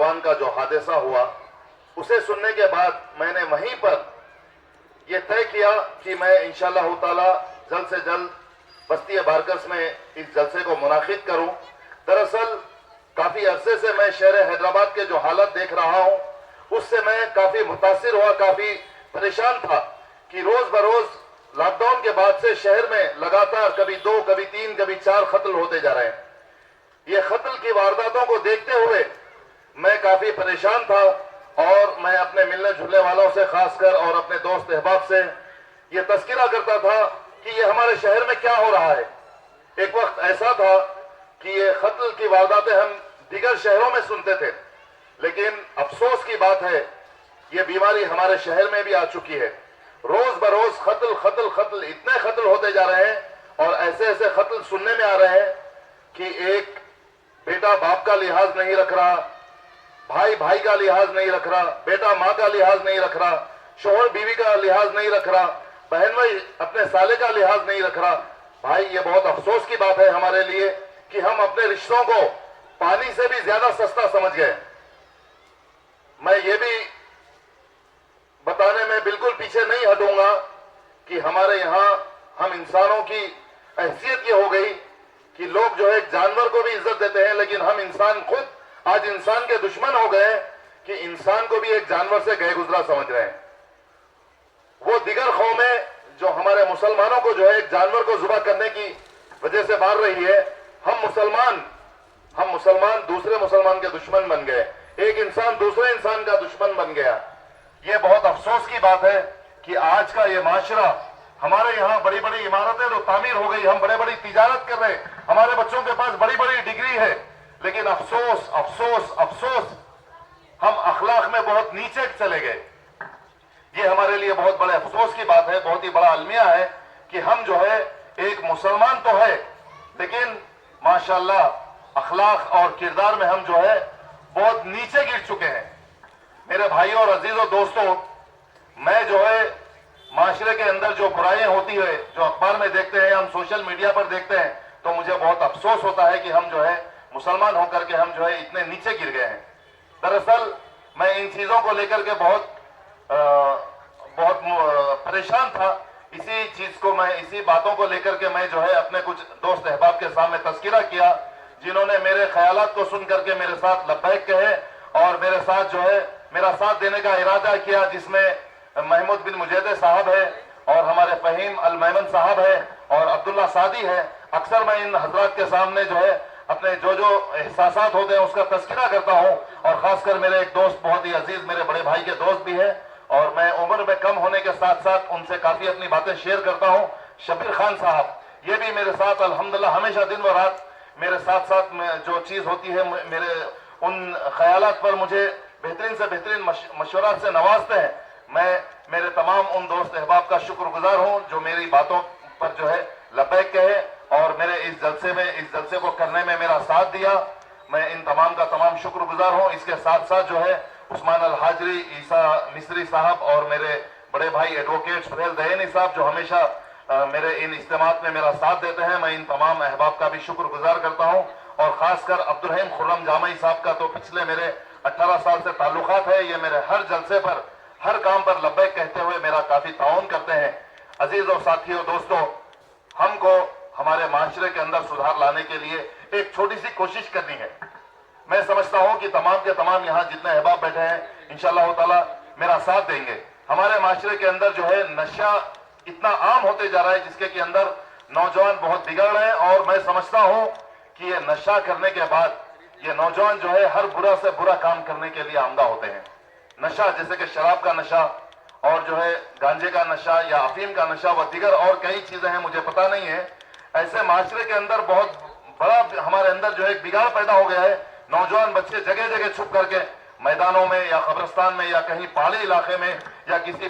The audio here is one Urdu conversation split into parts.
نوجوان کا جو حادثہ ہوا اسے سننے کے بعد میں نے وہیں پر یہ طے کیا کہ میں انشاءاللہ تعالی جلد سے جلد بستی بارکس میں اس جلسے کو منعقد کروں۔ دراصل کافی عرصے سے میں شہر حیدرآباد کے جو حالت دیکھ رہا ہوں اس سے میں کافی متاثر ہوا، کافی پریشان تھا کہ روز بروز لاک ڈاؤن کے بعد سے شہر میں لگاتار کبھی 2 کبھی 3 کبھی 4 قتل ہوتے جا رہے ہیں۔ یہ قتل کی وارداتوں کو دیکھتے ہوئے میں کافی پریشان تھا اور میں اپنے ملنے جلنے والوں سے خاص کر اور اپنے دوست احباب سے یہ تذکرہ کرتا تھا کہ یہ ہمارے شہر میں کیا ہو رہا ہے۔ ایک وقت ایسا تھا کہ یہ قتل کی وارداتیں ہم دیگر شہروں میں سنتے تھے، لیکن افسوس کی بات ہے یہ بیماری ہمارے شہر میں بھی آ چکی ہے۔ روز بروز قتل قتل قتل، اتنے قتل ہوتے جا رہے ہیں اور ایسے ایسے قتل سننے میں آ رہے ہیں کہ ایک بیٹا باپ کا لحاظ نہیں رکھ رہا، بھائی بھائی کا لحاظ نہیں رکھ رہا، بیٹا ماں کا لحاظ نہیں رکھ رہا، شوہر بیوی کا لحاظ نہیں رکھ رہا، بہن بھائی اپنے سالے کا لحاظ نہیں رکھ رہا۔ بھائی یہ بہت افسوس کی بات ہے ہمارے لیے کہ ہم اپنے رشتوں کو پانی سے بھی زیادہ سستا سمجھ گئے۔ میں یہ بھی بتانے میں بالکل پیچھے نہیں ہٹوں گا کہ ہمارے یہاں ہم انسانوں کی حیثیت یہ ہو گئی کہ لوگ جو ہے ایک جانور کو بھی عزت دیتے ہیں، لیکن ہم انسان خود آج انسان کے دشمن ہو گئے کہ انسان کو بھی ایک جانور سے گئے گزرا سمجھ رہے ہیں۔ وہ دیگر قومیں جو ہمارے مسلمانوں کو جو ہے ایک جانور کو ذبح کرنے کی وجہ سے مار رہی ہے، ہم مسلمان دوسرے مسلمان کے دشمن بن گئے، ایک انسان دوسرے انسان کا دشمن بن گیا۔ یہ بہت افسوس کی بات ہے کہ آج کا یہ معاشرہ، ہمارے یہاں بڑی بڑی عمارتیں تو تعمیر ہو گئی، ہم بڑے بڑی تجارت کر رہے ہیں، ہمارے بچوں کے پاس بڑی بڑی ڈگری ہے، لیکن افسوس افسوس افسوس ہم اخلاق میں بہت نیچے چلے گئے۔ یہ ہمارے لیے بہت بڑے افسوس کی بات ہے، بہت ہی بڑا المیہ ہے کہ ہم جو ہے ایک مسلمان تو ہے لیکن ماشاءاللہ اخلاق اور کردار میں ہم جو ہے بہت نیچے گر چکے ہیں۔ میرے بھائیوں اور عزیزوں دوستوں، میں جو ہے معاشرے کے اندر جو برائیاں ہوتی ہے، جو اخبار میں دیکھتے ہیں، ہم سوشل میڈیا پر دیکھتے ہیں، تو مجھے بہت افسوس ہوتا ہے کہ ہم جو ہے مسلمان ہو کر کے ہم جو ہے اتنے نیچے گر گئے ہیں۔ دراصل میں ان چیزوں کو لے کر کے بہت پریشان تھا۔ اسی باتوں کو لے کر کے میں جو ہے اپنے کچھ دوست احباب کے سامنے تذکرہ کیا، جنہوں نے میرے خیالات کو سن کر کے میرے ساتھ لبیک کہے اور میرے ساتھ جو ہے میرا ساتھ دینے کا ارادہ کیا، جس میں محمود بن مجیدے صاحب ہے اور ہمارے فہیم المیمن صاحب ہے اور عبداللہ سعدی ہے۔ اکثر میں ان حضرات کے سامنے جو ہے اپنے جو احساسات ہوتے ہیں اس کا تذکرہ کرتا ہوں، اور خاص کر میرے ایک دوست بہت ہی عزیز میرے بڑے بھائی کے دوست بھی ہیں اور میں عمر میں کم ہونے کے ساتھ ساتھ ان سے کافی اپنی باتیں شیئر کرتا ہوں، شبیر خان صاحب، یہ بھی میرے ساتھ الحمدللہ ہمیشہ دن و رات میرے ساتھ ساتھ جو چیز ہوتی ہے میرے ان خیالات پر مجھے بہترین سے بہترین مشورات سے نوازتے ہیں۔ میں میرے تمام ان دوست احباب کا شکر گزار ہوں جو میری باتوں پر جو ہے لبیک کہے اور میرے اس جلسے کو کرنے میں میرا ساتھ دیا۔ میں ان تمام کا تمام شکر گزار ہوں۔ اس کے ساتھ ساتھ جو ہے عثمان الحاجری، عیسیٰ مصری صاحب اور میرے بڑے بھائی ایڈوکیٹ فریل دہینی صاحب جو ہمیشہ میرے ان اجتماعات میں میرا ساتھ دیتے ہیں، میں ان تمام احباب کا بھی شکر گزار کرتا ہوں، اور خاص کر عبدالرحیم خرم جامعی صاحب کا تو پچھلے میرے 18 سال سے تعلقات ہے۔ یہ میرے ہر جلسے پر، ہر کام پر لبیک کہتے ہوئے میرا کافی تعاون کرتے ہیں۔ عزیز اور ساتھیوں دوستوں، ہم کو ہمارے معاشرے کے اندر سدھار لانے کے لیے ایک چھوٹی سی کوشش کرنی ہے۔ میں سمجھتا ہوں کہ تمام کے تمام یہاں جتنے احباب بیٹھے ہیں انشاءاللہ تعالی میرا ساتھ دیں گے۔ ہمارے معاشرے کے اندر جو ہے نشہ اتنا عام ہوتے جا رہا ہے جس کے اندر نوجوان بہت بگڑ رہے ہیں، اور میں سمجھتا ہوں کہ یہ نشہ کرنے کے بعد یہ نوجوان جو ہے ہر برا سے برا کام کرنے کے لیے آمدہ ہوتے ہیں۔ نشہ جیسے کہ شراب کا نشہ اور جو ہے گانجے کا نشہ یا افیم کا نشہ و دیگر اور کئی چیزیں ہیں، مجھے پتہ نہیں ہے۔ ایسے معاشرے کے اندر بہت بڑا ہمارے اندر جو ہے ایک بگاڑ پیدا ہو گیا ہے۔ نوجوان بچے جگہ جگہ چھپ کر کے میدانوں میں یا قبرستان میں یا کہیں پہاڑی علاقے میں یا کسی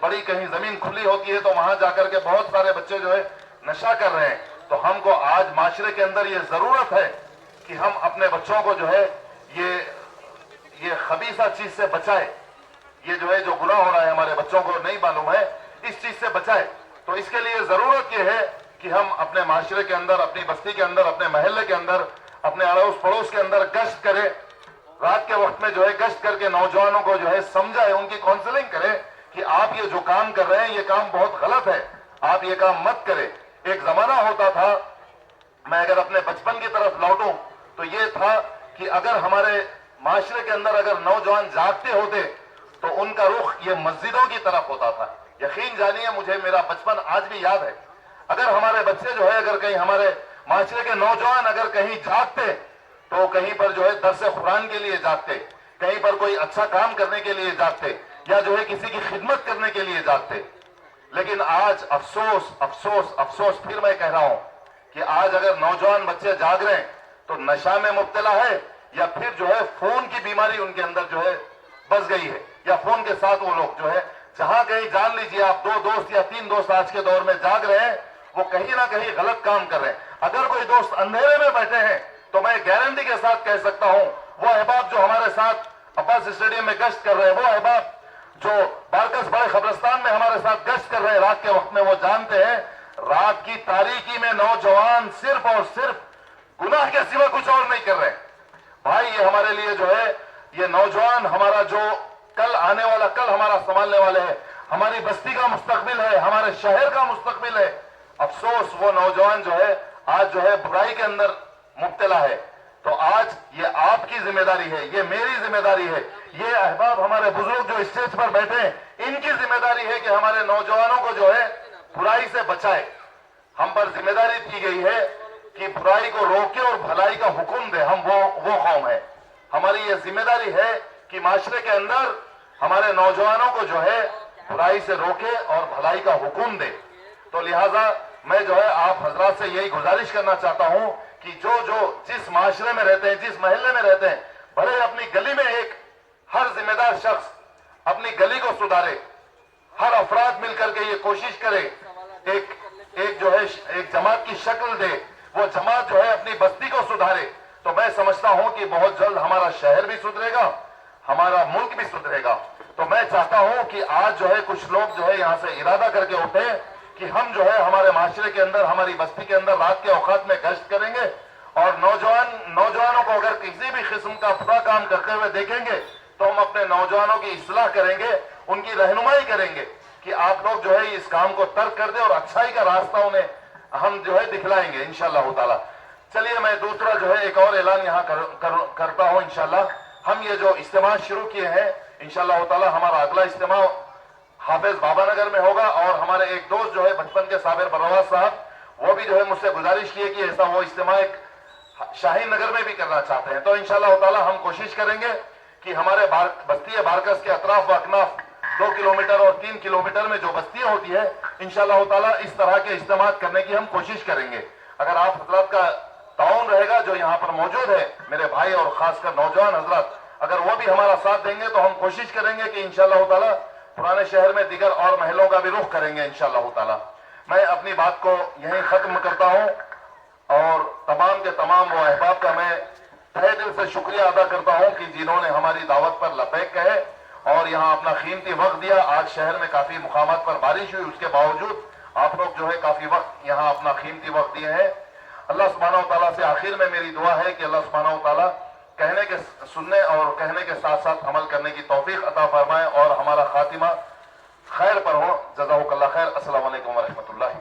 بڑی کہیں زمین کھلی ہوتی ہے تو وہاں جا کر کے بہت سارے بچے جو ہے نشہ کر رہے ہیں۔ تو ہم کو آج معاشرے کے اندر یہ ضرورت ہے کہ ہم اپنے بچوں کو جو ہے یہ خبیثہ چیز سے بچائے۔ یہ جو ہے جو گناہ ہو رہا ہے ہمارے بچوں کو نہیں معلوم ہے، اس چیز سے بچائے۔ تو اس کے لیے ضرورت یہ ہے کہ ہم اپنے معاشرے کے اندر، اپنی بستی کے اندر، اپنے محلے کے اندر، اپنے اڑوس پڑوس کے اندر گشت کریں رات کے وقت میں جو ہے گشت کر کے نوجوانوں کو جو ہے سمجھائے، ان کی کاؤنسلنگ کرے کہ آپ یہ جو کام کر رہے ہیں یہ کام بہت غلط ہے، آپ یہ کام مت کرے۔ ایک زمانہ ہوتا تھا، میں اگر اپنے بچپن کی طرف لوٹوں تو یہ تھا کہ اگر ہمارے معاشرے کے اندر اگر نوجوان جاگتے ہوتے تو ان کا رخ یہ مسجدوں کی طرف ہوتا تھا۔ یقین جانیے مجھے میرا بچپن آج بھی یاد ہے۔ اگر ہمارے بچے جو ہے، اگر کہیں ہمارے معاشرے کے نوجوان اگر کہیں جاگتے تو کہیں پر جو ہے درس قرآن کے لیے جاگتے، کہیں پر کوئی اچھا کام کرنے کے لیے جاگتے، یا جو ہے کسی کی خدمت کرنے کے لیے جاگتے۔ لیکن آج افسوس افسوس افسوس، پھر میں کہہ رہا ہوں کہ آج اگر نوجوان بچے جاگ رہے ہیں تو نشہ میں مبتلا ہے، یا پھر جو ہے فون کی بیماری ان کے اندر جو ہے بس گئی ہے، یا فون کے ساتھ وہ لوگ جو ہے جہاں کہیں جان لیجیے آپ 2 دوست یا 3 دوست آج کے دور میں جاگ رہے ہیں، وہ کہیں نہ کہیں غلط کام کر رہے ہیں۔ اگر کوئی دوست اندھیرے میں بیٹھے ہیں تو میں گارنٹی کے ساتھ کہہ سکتا ہوں وہ احباب جو ہمارے ساتھ عباس اسٹیڈیم میں گشت کر رہے ہیں، وہ احباب جو بارکس بڑے قبرستان میں ہمارے ساتھ گشت کر رہے ہیں رات کے وقت میں، وہ جانتے ہیں رات کی تاریکی میں نوجوان صرف اور صرف گناہ کے سوا کچھ اور نہیں کر رہے۔ بھائی یہ ہمارے لیے جو ہے یہ نوجوان ہمارا جو کل آنے والا، کل ہمارا سنبھالنے والے ہیں، ہماری بستی کا مستقبل ہے، ہمارے شہر کا مستقبل ہے۔ افسوس وہ نوجوان جو ہے آج جو ہے برائی کے اندر مبتلا ہے۔ تو آج یہ آپ کی ذمہ داری ہے، یہ میری ذمہ داری ہے، یہ احباب ہمارے بزرگ جو اسٹیج پر بیٹھے ہیں ان کی ذمہ داری ہے کہ ہمارے نوجوانوں کو جو ہے برائی سے بچائے۔ ہم پر ذمہ داری دی گئی ہے کہ برائی کو روکے اور بھلائی کا حکم دے، ہم وہ قوم ہے۔ ہماری یہ ذمہ داری ہے کہ معاشرے کے اندر ہمارے نوجوانوں کو جو ہے برائی سے روکے اور بھلائی کا حکم دے۔ تو لہٰذا میں جو ہے آپ حضرات سے یہی گزارش کرنا چاہتا ہوں کہ جو جس معاشرے میں رہتے ہیں، جس محلے میں رہتے ہیں، بھلے اپنی گلی میں ایک ہر ذمہ دار شخص اپنی گلی کو سدھارے، ہر افراد مل کر کے یہ کوشش کرے، ایک جو ہے ایک جماعت کی شکل دے، وہ جماعت جو ہے اپنی بستی کو سدھارے، تو میں سمجھتا ہوں کہ بہت جلد ہمارا شہر بھی سدھرے گا، ہمارا ملک بھی سدھرے گا۔ تو میں چاہتا ہوں کہ آج جو ہے کچھ لوگ جو ہے یہاں سے ارادہ کر کے اٹھے کہ ہم جو ہے ہمارے معاشرے کے اندر، ہماری بستی کے اندر رات کے اوقات میں گشت کریں گے، اور نوجوانوں کو اگر کسی بھی قسم کا برا کام کرتے ہوئے دیکھیں گے تو ہم اپنے نوجوانوں کی اصلاح کریں گے، ان کی رہنمائی کریں گے کہ آپ لوگ جو ہے اس کام کو ترک کر دیں، اور اچھائی کا راستہ انہیں ہم جو ہے دکھلائیں گے انشاءاللہ تعالی۔ چلیے میں دوسرا جو ہے ایک اور اعلان یہاں کرتا ہوں۔ انشاءاللہ ہم یہ جو اجتماع شروع کیے ہیں، انشاءاللہ تعالی ہمارا اگلا اجتماع حافظ بابا نگر میں ہوگا، اور ہمارے ایک دوست جو ہے بچپن کے صابر برواز صاحب، وہ بھی جو ہے مجھ سے گزارش کی ہے کہ ایسا وہ اجتماع ایک شاہین نگر میں بھی کرنا چاہتے ہیں۔ تو انشاءاللہ تعالی ہم کوشش کریں گے کہ ہمارے بستی بارکس کے اطراف و اکناف 2 کلومیٹر اور 3 کلومیٹر میں جو بستیاں ہوتی ہے، انشاءاللہ تعالی اس طرح کے اجتماع کرنے کی ہم کوشش کریں گے۔ اگر آپ حضرات کا تعاون رہے گا، جو یہاں پر موجود ہے میرے بھائی اور خاص کر نوجوان حضرات، اگر وہ بھی ہمارا ساتھ دیں گے تو ہم کوشش کریں گے کہ انشاءاللہ تعالی پرانے شہر میں دیگر اور محلوں کا بھی رخ کریں گے انشاءاللہ تعالی۔ میں اپنی بات کو یہیں ختم کرتا ہوں، اور تمام کے تمام وہ احباب کا میں تہہ دل سے شکریہ ادا کرتا ہوں کہ جنہوں نے ہماری دعوت پر لبیک کہے اور یہاں اپنا قیمتی وقت دیا۔ آج شہر میں کافی مقامات پر بارش ہوئی، اس کے باوجود آپ لوگ جو ہے کافی وقت یہاں اپنا قیمتی وقت دیے ہیں۔ اللہ سبحانہ و تعالیٰ سے آخر میں میری دعا ہے کہ اللہ سبحانہ و تعالیٰ سننے اور کہنے کے ساتھ ساتھ عمل کرنے کی توفیق عطا فرمائے، اور ہمارا خاتمہ خیر پر ہو۔ جزاک اللہ خیر۔ السلام علیکم ورحمۃ اللہ۔